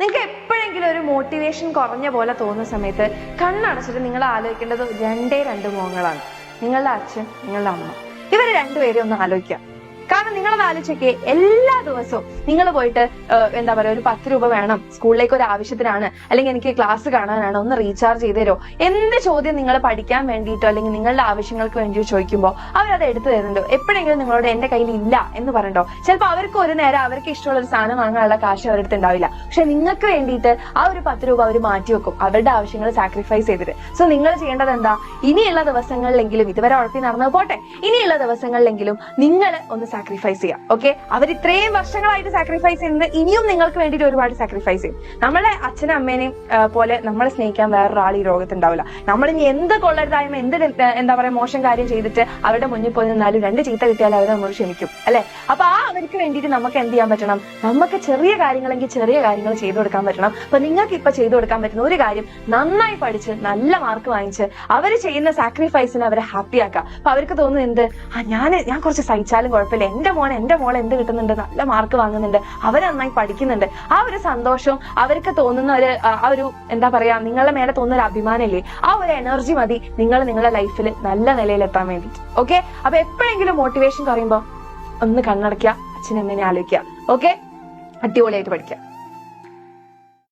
നിങ്ങൾക്ക് എപ്പോഴെങ്കിലും ഒരു മോട്ടിവേഷൻ കുറഞ്ഞ പോലെ തോന്നുന്ന സമയത്ത് കണ്ണടച്ചിട്ട് നിങ്ങൾ ആലോചിക്കേണ്ടത് രണ്ട് മുഖങ്ങളാണ്. നിങ്ങളുടെ അച്ഛൻ, നിങ്ങളുടെ അമ്മ. ഇവര് രണ്ടുപേരും ഒന്ന് ആലോചിക്കുക. കാരണം നിങ്ങളത് ആലോചിച്ചൊക്കെ എല്ലാ ദിവസവും നിങ്ങൾ പോയിട്ട് എന്താ പറയുക, ഒരു 10 രൂപ വേണം, സ്കൂളിലേക്ക് ഒരു ആവശ്യത്തിനാണ്, അല്ലെങ്കിൽ എനിക്ക് ക്ലാസ് കാണാനാണ്, ഒന്ന് റീചാർജ് ചെയ്ത് തരോ, എന്ത് ചോദ്യം നിങ്ങൾ പഠിക്കാൻ വേണ്ടിയിട്ടോ അല്ലെങ്കിൽ നിങ്ങളുടെ ആവശ്യങ്ങൾക്ക് വേണ്ടിയോ ചോദിക്കുമ്പോൾ അവരത് എടുത്തു തരുന്നുണ്ടോ? എപ്പോഴെങ്കിലും നിങ്ങളോട് എന്റെ കയ്യിൽ ഇല്ല എന്ന് പറയണ്ടോ? ചിലപ്പോൾ അവർക്ക് ഒരു നേരം അവർക്ക് ഇഷ്ടമുള്ള ഒരു സാധനം വാങ്ങാനുള്ള കാശ് അവരുടെ ഉണ്ടാവില്ല. പക്ഷെ നിങ്ങൾക്ക് വേണ്ടിയിട്ട് ആ ഒരു 10 രൂപ അവർ മാറ്റി വെക്കും, അവരുടെ ആവശ്യങ്ങൾ സാക്രിഫൈസ് ചെയ്തിട്ട്. സോ നിങ്ങൾ ചെയ്യേണ്ടത് എന്താ? ഇനിയുള്ള ദിവസങ്ങളിലെങ്കിലും, ഇതുവരെ ഉഴപ്പി നടന്നത് പോട്ടെ, ഇനിയുള്ള ദിവസങ്ങളിലെങ്കിലും നിങ്ങൾ ഒന്ന് സാക്രിഫൈസ് ചെയ്യാം. ഓക്കെ, അവർ ഇത്രയും വർഷങ്ങളായിട്ട് സാക്രിഫൈസ് ചെയ്യുന്നത് ഇനിയും നിങ്ങൾക്ക് വേണ്ടിയിട്ട് ഒരുപാട് സാക്രിഫൈസ് ചെയ്യും. നമ്മളെ അച്ഛനും അമ്മേനെയും പോലെ നമ്മളെ സ്നേഹിക്കാൻ വേറൊരാൾ ഈ ലോകത്തുണ്ടാവില്ല. നമ്മളിനി എന്ത് കൊള്ളരുതായ്മ, എന്ത് എന്താ പറയാ മോശം കാര്യം ചെയ്തിട്ട് അവരുടെ മുന്നിൽ പോയി നിന്നാലും 2 ചീത്ത കിട്ടിയാലും അവർ നമ്മൾ ക്ഷമിക്കും, അല്ലെ? അപ്പൊ അവർക്ക് വേണ്ടിയിട്ട് നമുക്ക് എന്ത് ചെയ്യാൻ പറ്റണം? നമുക്ക് ചെറിയ കാര്യങ്ങളെങ്കിൽ ചെറിയ കാര്യങ്ങൾ ചെയ്തു കൊടുക്കാൻ പറ്റണം. അപ്പൊ നിങ്ങൾക്ക് ഇപ്പൊ ചെയ്തു കൊടുക്കാൻ പറ്റുന്ന ഒരു കാര്യം, നന്നായി പഠിച്ച് നല്ല മാർക്ക് വാങ്ങിച്ച് അവർ ചെയ്യുന്ന സാക്രിഫൈസിന് അവരെ ഹാപ്പി ആക്കുക. അപ്പൊ അവർക്ക് തോന്നുന്നു എന്ത്, ഞാൻ കുറച്ച് സഹിച്ചാലും കുഴപ്പമില്ല, എന്റെ മോൾ എന്ത് കിട്ടുന്നുണ്ട്, നല്ല മാർക്ക് വാങ്ങുന്നുണ്ട്, അവർ നന്നായി പഠിക്കുന്നുണ്ട്. ആ ഒരു സന്തോഷവും അവർക്ക് തോന്നുന്ന ആ ഒരു എന്താ പറയാ, നിങ്ങളുടെ മേലെ തോന്നുന്ന ഒരു അഭിമാനമില്ലേ, ആ ഒരു എനർജി മതി നിങ്ങളുടെ ലൈഫിൽ നല്ല നിലയിലെത്താൻ വേണ്ടിയിട്ട്. ഓക്കെ, അപ്പൊ എപ്പോഴെങ്കിലും മോട്ടിവേഷൻ കുറയുമ്പോ ഒന്ന് കണ്ണടയ്ക്കുക, അച്ഛനമ്മേനെ ആലോചിക്കുക. ഓക്കെ, അടിപൊളിയായിട്ട് പഠിക്കുക.